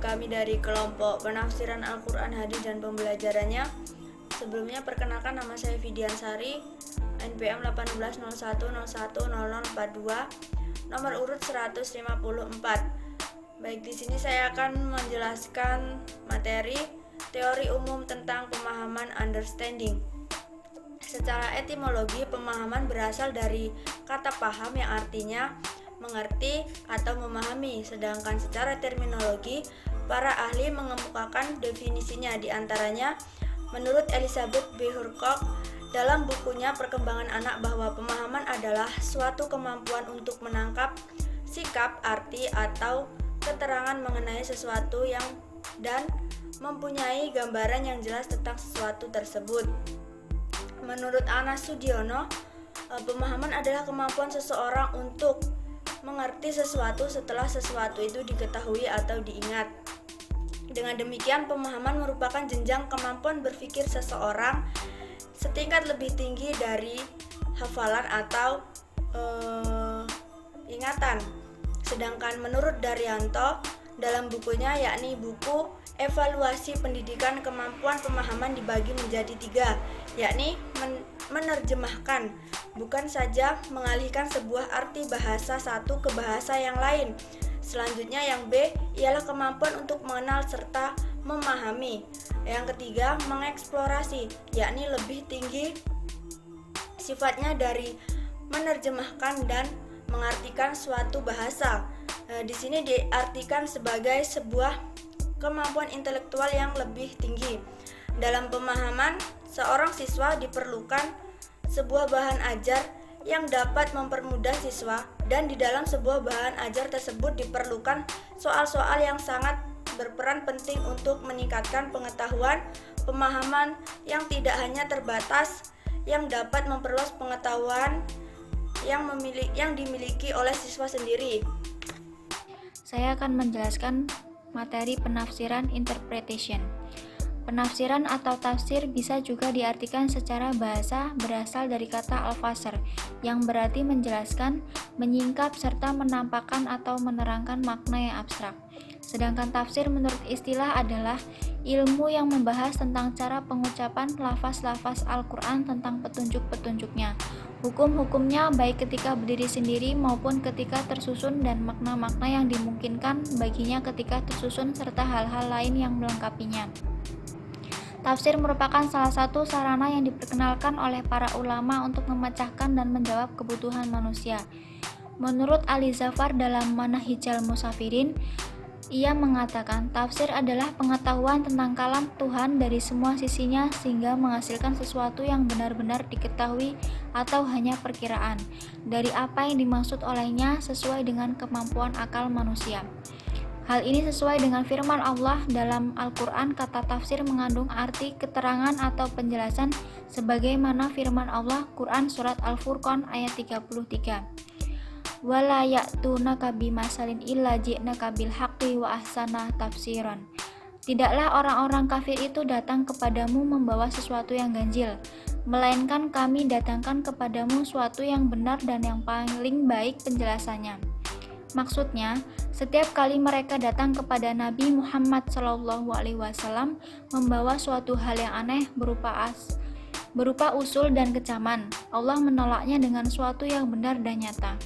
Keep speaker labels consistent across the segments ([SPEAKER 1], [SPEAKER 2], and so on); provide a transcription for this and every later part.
[SPEAKER 1] kami dari kelompok penafsiran Al-Quran Hadis dan pembelajarannya. Sebelumnya perkenalkan, nama saya Fidian Sari, NPM 1801010042, nomor urut 154. Baik, di sini saya akan menjelaskan materi teori umum tentang pemahaman understanding. Secara etimologi, pemahaman berasal dari kata paham yang artinya mengerti atau memahami, sedangkan secara terminologi, para ahli mengemukakan definisinya. Di antaranya, menurut Elizabeth B. Hurcock dalam bukunya Perkembangan Anak, bahwa pemahaman adalah suatu kemampuan untuk menangkap sikap, arti, atau keterangan mengenai sesuatu yang dan mempunyai gambaran yang jelas tentang sesuatu tersebut. Menurut Anas Sudiono, pemahaman adalah kemampuan seseorang untuk mengerti sesuatu setelah sesuatu itu diketahui atau diingat. Dengan demikian, pemahaman merupakan jenjang kemampuan berpikir seseorang setingkat lebih tinggi dari hafalan atau ingatan. Sedangkan menurut Daryanto dalam bukunya, yakni buku Evaluasi Pendidikan, kemampuan pemahaman dibagi menjadi 3, yakni menerjemahkan, bukan saja mengalihkan sebuah arti bahasa satu ke bahasa yang lain. Selanjutnya yang B ialah kemampuan untuk mengenal serta memahami. Yang ketiga, mengeksplorasi, yakni lebih tinggi sifatnya dari menerjemahkan dan mengartikan suatu bahasa. Di sini diartikan sebagai sebuah kemampuan intelektual yang lebih tinggi. Dalam pemahaman, seorang siswa diperlukan sebuah bahan ajar yang dapat mempermudah siswa, dan di dalam sebuah bahan ajar tersebut diperlukan soal-soal yang sangat berperan penting untuk meningkatkan pengetahuan, pemahaman yang tidak hanya terbatas, yang dapat memperluas pengetahuan yang dimiliki oleh siswa sendiri.
[SPEAKER 2] Saya akan menjelaskan materi penafsiran interpretation. Penafsiran atau tafsir bisa juga diartikan secara bahasa berasal dari kata al-fasr, yang berarti menjelaskan, menyingkap, serta menampakkan atau menerangkan makna yang abstrak. Sedangkan tafsir menurut istilah adalah ilmu yang membahas tentang cara pengucapan lafaz-lafaz Al-Quran, tentang petunjuk-petunjuknya, hukum-hukumnya baik ketika berdiri sendiri maupun ketika tersusun, dan makna-makna yang dimungkinkan baginya ketika tersusun, serta hal-hal lain yang melengkapinya. Tafsir merupakan salah satu sarana yang diperkenalkan oleh para ulama untuk memecahkan dan menjawab kebutuhan manusia. Menurut Ali Zafar dalam Manahijal Musafirin, ia mengatakan tafsir adalah pengetahuan tentang kalam Tuhan dari semua sisinya sehingga menghasilkan sesuatu yang benar-benar diketahui atau hanya perkiraan dari apa yang dimaksud olehnya sesuai dengan kemampuan akal manusia. Hal ini sesuai dengan firman Allah dalam Al-Quran. Kata tafsir mengandung arti keterangan atau penjelasan sebagaimana firman Allah Quran Surat Al-Furqan ayat 33. Wala ya'tunaka bimasalin illa ji'naka bil haqqi wa ahsana tafsiran. Tidaklah orang-orang kafir itu datang kepadamu membawa sesuatu yang ganjil, melainkan kami datangkan kepadamu sesuatu yang benar dan yang paling baik penjelasannya. Maksudnya, setiap kali mereka datang kepada Nabi Muhammad SAW membawa suatu hal yang aneh berupa usul dan kecaman, Allah menolaknya dengan suatu yang benar dan nyata.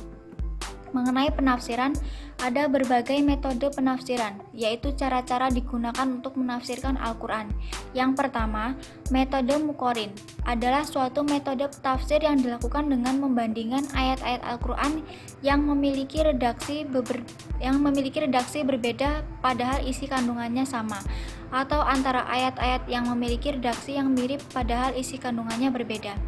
[SPEAKER 2] Mengenai penafsiran, ada berbagai metode penafsiran, yaitu cara-cara digunakan untuk menafsirkan Al-Quran. Yang pertama, metode muqorrin adalah suatu metode tafsir yang dilakukan dengan membandingkan ayat-ayat Al-Quran yang memiliki redaksi berbeda padahal isi kandungannya sama, atau antara ayat-ayat yang memiliki redaksi yang mirip padahal isi kandungannya berbeda.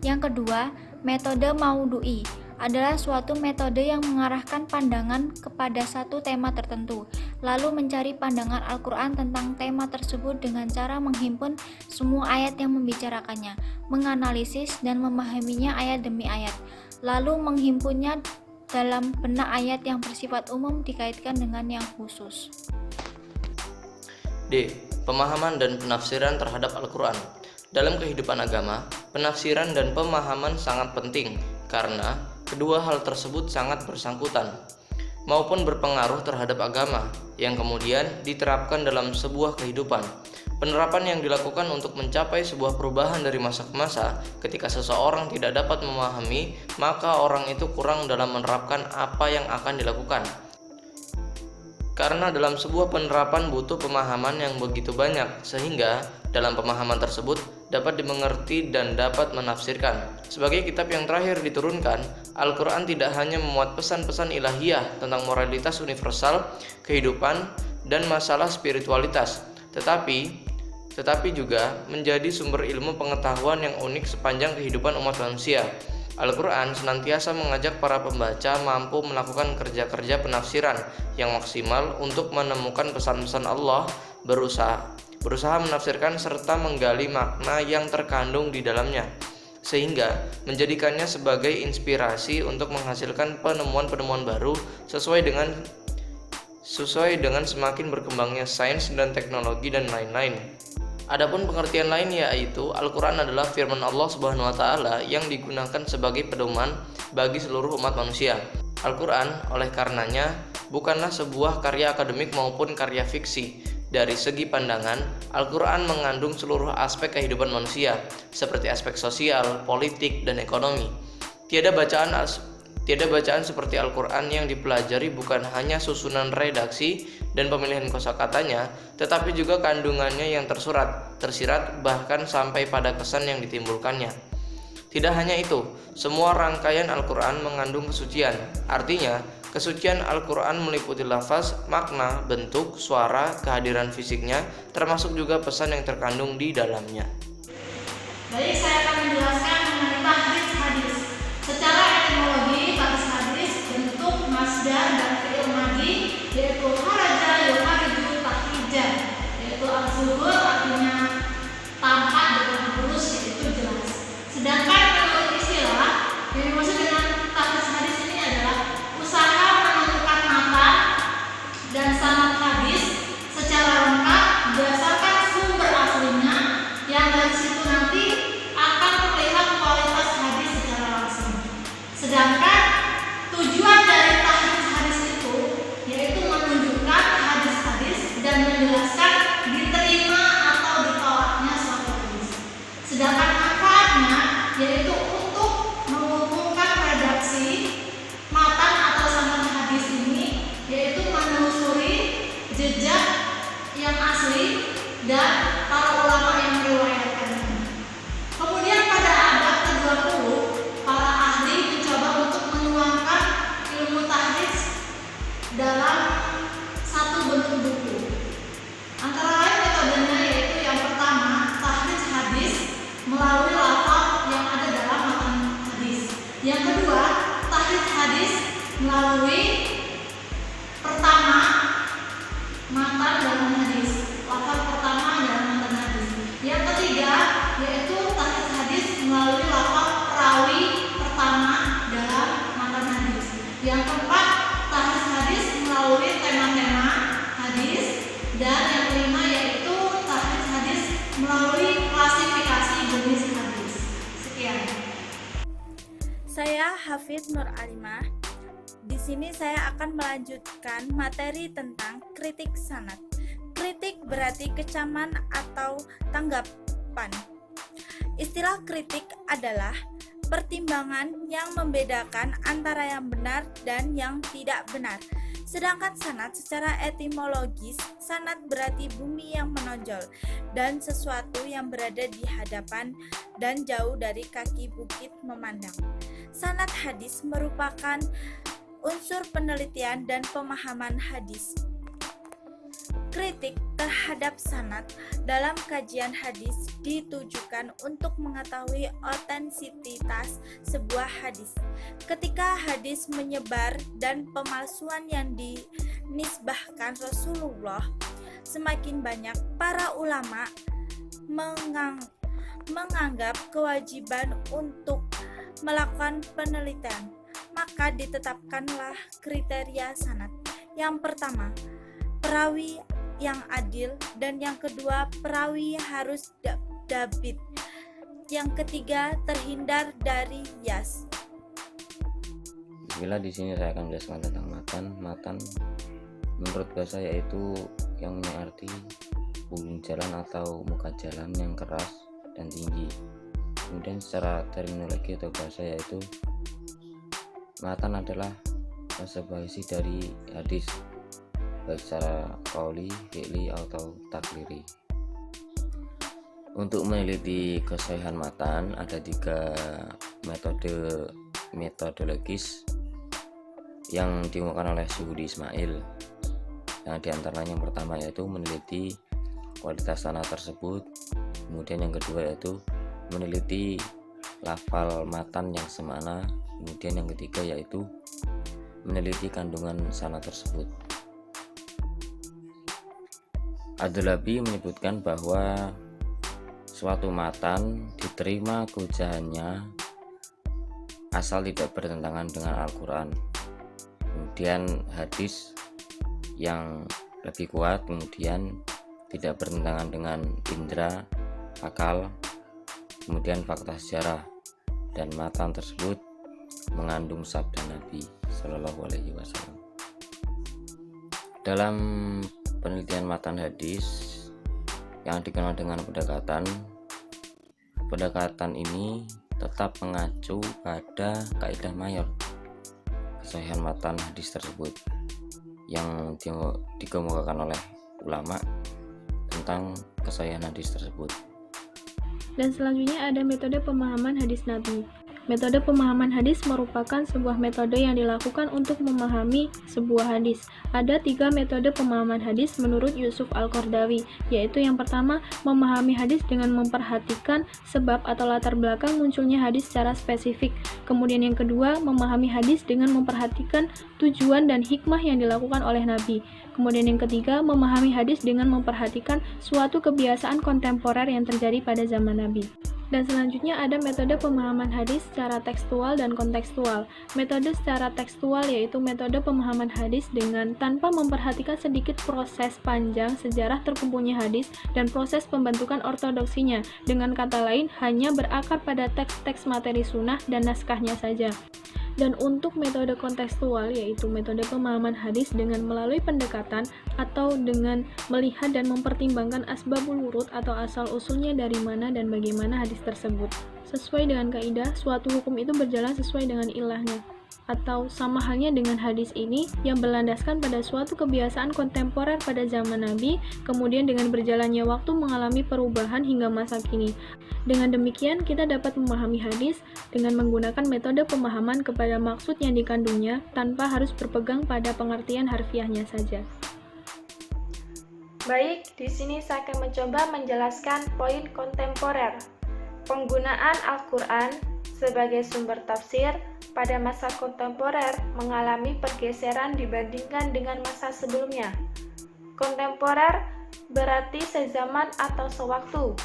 [SPEAKER 2] Yang kedua, metode maudu'i adalah suatu metode yang mengarahkan pandangan kepada satu tema tertentu, lalu mencari pandangan Al-Quran tentang tema tersebut dengan cara menghimpun semua ayat yang membicarakannya, menganalisis dan memahaminya ayat demi ayat, lalu menghimpunnya dalam benak ayat yang bersifat umum dikaitkan dengan yang khusus.
[SPEAKER 3] D. Pemahaman dan penafsiran terhadap Al-Quran. Dalam kehidupan agama, penafsiran dan pemahaman sangat penting karena kedua hal tersebut sangat bersangkutan. maupun berpengaruh terhadap agama yang kemudian diterapkan dalam sebuah kehidupan. Penerapan yang dilakukan untuk mencapai sebuah perubahan dari masa ke masa. Ketika seseorang tidak dapat memahami, maka orang itu kurang dalam menerapkan apa yang akan dilakukan. Karena dalam sebuah penerapan butuh pemahaman yang begitu banyak, sehingga dalam pemahaman tersebut dapat dimengerti dan dapat menafsirkan. Sebagai kitab yang terakhir diturunkan, Al-Quran tidak hanya memuat pesan-pesan ilahiyah tentang moralitas universal, kehidupan, dan masalah spiritualitas, tetapi juga menjadi sumber ilmu pengetahuan yang unik sepanjang kehidupan umat manusia. Al-Quran senantiasa mengajak para pembaca mampu melakukan kerja-kerja penafsiran yang maksimal untuk menemukan pesan-pesan Allah, berusaha menafsirkan serta menggali makna yang terkandung di dalamnya, sehingga menjadikannya sebagai inspirasi untuk menghasilkan penemuan-penemuan baru sesuai dengan semakin berkembangnya sains dan teknologi dan lain-lain. Adapun pengertian lain yaitu Al-Quran adalah firman Allah Subhanahu wa Ta'ala yang digunakan sebagai pedoman bagi seluruh umat manusia. Al-Quran oleh karenanya bukanlah sebuah karya akademik maupun karya fiksi. Dari segi pandangan, Al-Quran mengandung seluruh aspek kehidupan manusia, seperti aspek sosial, politik, dan ekonomi. Tiada bacaan seperti Al-Quran yang dipelajari bukan hanya susunan redaksi dan pemilihan kosakatanya, tetapi juga kandungannya yang tersirat, bahkan sampai pada kesan yang ditimbulkannya. Tidak hanya itu, semua rangkaian Al-Quran mengandung kesucian. Artinya, kesucian Al-Quran meliputi lafaz, makna, bentuk, suara, kehadiran fisiknya, termasuk juga pesan yang terkandung di dalamnya.
[SPEAKER 4] Baik, saya akan menjelaskan mengenai tahrij hadis. Secara etimologi, tahrij hadis bentuk masdar dan fi'il madhi, yaitu haraja yuhariju tahrijan, yaitu al-zuhur artinya tampak dengan lurus, yaitu jelas. Sedangkan menurut istilah yang dimaksud dengan tahrij hadis ini adalah usaha menentukan matan dan sanad hadis secara lengkap berdasarkan sumber aslinya, yang dari situ nanti akan terlihat kualitas hadis secara langsung. Sedangkan tujuan dari tahrij hadis itu yaitu menunjukkan hadis-hadis dan menjelaskan diterima atau ditolaknya suatu hadis. Sedangkan manfaatnya yaitu untuk menghubungkan redaksi matan atau sanad hadis ini, yaitu menelusuri jejak yang asli dan para ulama yang meriwayatkannya. Kemudian pada abad ke-20, para ahli mencoba untuk menuangkan ilmu tahrij dalam satu bentuk buku. Antara lain metodenya yaitu yang pertama, tahrij hadis melalui lafaz yang ada dalam matan hadis. Yang kedua, tahrij hadis melalui pertama matan dalam hadis, lafaz pertama dalam matan hadis. Yang ketiga yaitu tahrij hadis melalui lafaz perawi pertama dalam matan hadis. Yang keempat, tahrij hadis melalui tema-tema hadis. Dan yang kelima yaitu tahrij hadis melalui klasifikasi jenis hadis. Sekian.
[SPEAKER 1] Saya Hafiz Nur Alimah. Di sini saya akan melanjutkan materi tentang kritik sanad. Kritik berarti kecaman atau tanggapan. Istilah kritik adalah pertimbangan yang membedakan antara yang benar dan yang tidak benar. Sedangkan sanad secara etimologis, sanad berarti bumi yang menonjol dan sesuatu yang berada di hadapan dan jauh dari kaki bukit memandang. Sanad hadis merupakan unsur penelitian dan pemahaman hadis. Kritik terhadap sanad dalam kajian hadis ditujukan untuk mengetahui otentisitas sebuah hadis. Ketika hadis menyebar dan pemalsuan yang dinisbahkan Rasulullah semakin banyak, para ulama menganggap kewajiban untuk melakukan penelitian. Maka ditetapkanlah kriteria sanad. Yang pertama, perawi yang adil, dan yang kedua, perawi harus dabit. Yang ketiga, terhindar dari yas.
[SPEAKER 5] Bila di sini saya akan menjelaskan tentang matan. Matan menurut bahasa yaitu yang punya arti ujung jalan atau muka jalan yang keras dan tinggi. Kemudian secara terminologi atau bahasa yaitu matan adalah sebuah isi dari hadis, baik secara qauli, fi'li atau takriri. Untuk meneliti kesahihan matan ada 3 metodologis yang dikemukakan oleh Zuhudi Ismail. Yang diantaranya yang pertama yaitu meneliti kualitas sanad tersebut, kemudian yang kedua yaitu meneliti lafal matan yang semana, kemudian yang ketiga yaitu meneliti kandungan sanad tersebut. Ad-Dalabi menyebutkan bahwa suatu matan diterima keujahannya asal tidak bertentangan dengan Al-Quran. Kemudian hadis yang lebih kuat, kemudian tidak bertentangan dengan indera, akal, kemudian fakta sejarah, dan matan tersebut mengandung sabda Nabi Shallallahu Alaihi Wasallam. Dalam penelitian matan hadis yang dikenal dengan pendekatan ini tetap mengacu pada kaidah mayor kesahihan matan hadis tersebut yang dikemukakan oleh ulama tentang kesahihan hadis tersebut.
[SPEAKER 6] Dan selanjutnya ada metode pemahaman hadis Nabi. Metode pemahaman hadis merupakan sebuah metode yang dilakukan untuk memahami sebuah hadis. Ada 3 metode pemahaman hadis menurut Yusuf Al-Qaradawi, yaitu yang pertama, memahami hadis dengan memperhatikan sebab atau latar belakang munculnya hadis secara spesifik. Kemudian yang kedua, memahami hadis dengan memperhatikan tujuan dan hikmah yang dilakukan oleh Nabi. Kemudian yang ketiga, memahami hadis dengan memperhatikan suatu kebiasaan kontemporer yang terjadi pada zaman Nabi. Dan selanjutnya ada metode pemahaman hadis secara tekstual dan kontekstual. Metode secara tekstual yaitu metode pemahaman hadis dengan tanpa memperhatikan sedikit proses panjang sejarah terkumpulnya hadis dan proses pembentukan ortodoksinya. Dengan kata lain, hanya berakar pada teks-teks materi sunnah dan naskahnya saja. Dan untuk metode kontekstual yaitu metode pemahaman hadis dengan melalui pendekatan atau dengan melihat dan mempertimbangkan asbabul wurud atau asal-usulnya dari mana dan bagaimana hadis tersebut. Sesuai dengan kaidah, suatu hukum itu berjalan sesuai dengan ilahnya. Atau sama halnya dengan hadis ini yang berlandaskan pada suatu kebiasaan kontemporer pada zaman Nabi, kemudian dengan berjalannya waktu mengalami perubahan hingga masa kini. Dengan demikian, kita dapat memahami hadis dengan menggunakan metode pemahaman kepada maksud yang dikandungnya tanpa harus berpegang pada pengertian harfiahnya saja.
[SPEAKER 1] Baik, di sini saya akan mencoba menjelaskan poin kontemporer. Penggunaan Al-Quran sebagai sumber tafsir pada masa kontemporer mengalami pergeseran dibandingkan dengan masa sebelumnya. Kontemporer berarti sezaman atau sewaktu.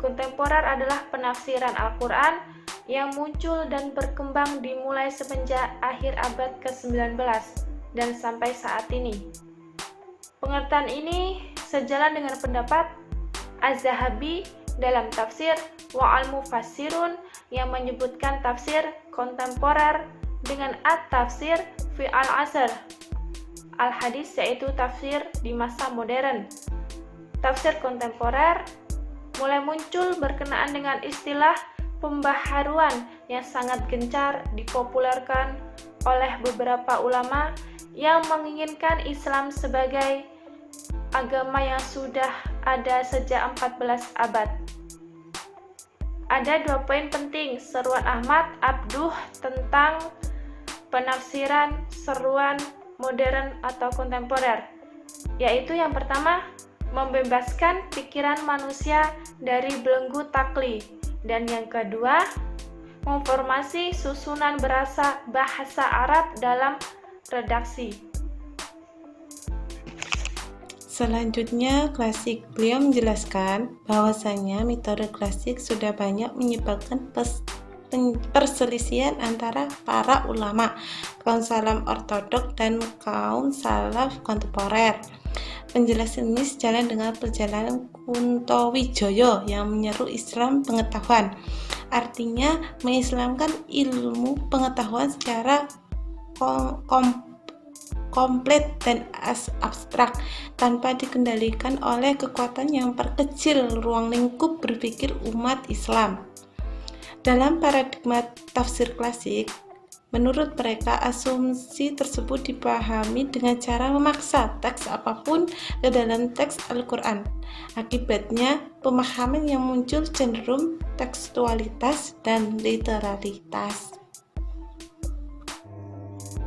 [SPEAKER 1] Kontemporer adalah penafsiran Al-Quran yang muncul dan berkembang dimulai semenjak akhir abad ke-19 dan sampai saat ini. Pengertian ini sejalan dengan pendapat Az-Zahabi dalam tafsir wa al-mufassirun yang menyebutkan tafsir kontemporer dengan at-tafsir fi al-asr al-hadis, yaitu tafsir di masa modern. Tafsir kontemporer mulai muncul berkenaan dengan istilah pembaharuan yang sangat gencar dipopulerkan oleh beberapa ulama yang menginginkan Islam sebagai agama yang sudah ada sejak 14 abad. Ada 2 poin penting seruan Ahmad Abduh tentang penafsiran seruan modern atau kontemporer, yaitu yang pertama, membebaskan pikiran manusia dari belenggu takli, dan yang kedua, memformasi susunan bahasa Arab dalam redaksi.
[SPEAKER 7] Selanjutnya, klasik. Beliau menjelaskan bahwasanya metode klasik sudah banyak menyebabkan perselisihan antara para ulama, kaum salaf ortodok dan kaum salaf kontemporer. Penjelasan ini sejalan dengan perjalanan Kuntowijoyo yang menyeru Islam pengetahuan. Artinya, mengislamkan ilmu pengetahuan secara komplit dan abstrak tanpa dikendalikan oleh kekuatan yang perkecil ruang lingkup berpikir umat Islam. Dalam paradigma tafsir klasik, menurut mereka asumsi tersebut dipahami dengan cara memaksa teks apapun ke dalam teks Al-Quran. Akibatnya, pemahaman yang muncul cenderung tekstualitas dan literalitas.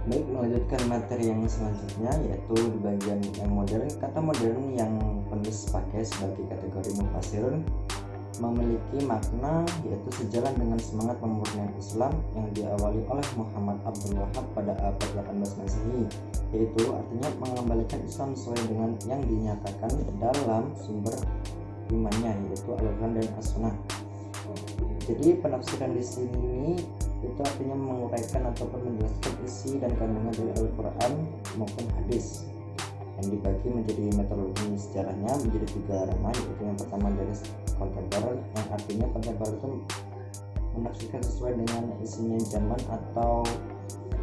[SPEAKER 8] Baik, melanjutkan materi yang selanjutnya, yaitu di bagian yang modern. Kata modern yang penulis pakai sebagai kategori mufassirun memiliki makna yaitu sejalan dengan semangat pemurnian Islam yang diawali oleh Muhammad Abdul Wahab pada abad 18 Masehi, yaitu artinya mengembalikan Islam sesuai dengan yang dinyatakan dalam sumber imannya, yaitu Al-Quran dan As-Sunnah. Jadi penafsiran di sini itu artinya menguraikan ataupun menjelaskan isi dan kandungan dari Al-Quran maupun hadis, yang dibagi menjadi metodologi sejarahnya menjadi 3 ranah, yaitu yang pertama dari kontemporer, yang artinya kontemporer itu menafsirkan sesuai dengan isinya zaman atau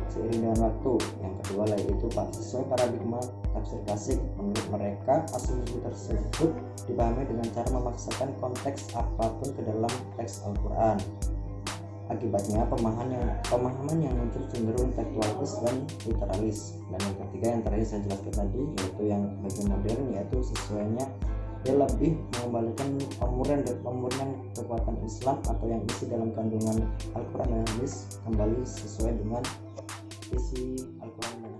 [SPEAKER 8] seiring dengan waktu. Yang kedua yaitu sesuai paradigma tafsir klasik. Menurut mereka asumsi tersebut dipahami dengan cara memaksakan konteks apapun ke dalam teks Al-Quran. Akibatnya pemahaman yang muncul cenderung tekstualis dan literalis. Dan yang ketiga yang terakhir saya jelaskan tadi, yaitu yang bagian modern, yaitu sesuainya dia lebih mengembalikan pemurnian kekuatan Islam atau yang isi dalam kandungan Al-Quran dan hadis kembali sesuai dengan isi Al-Quran dan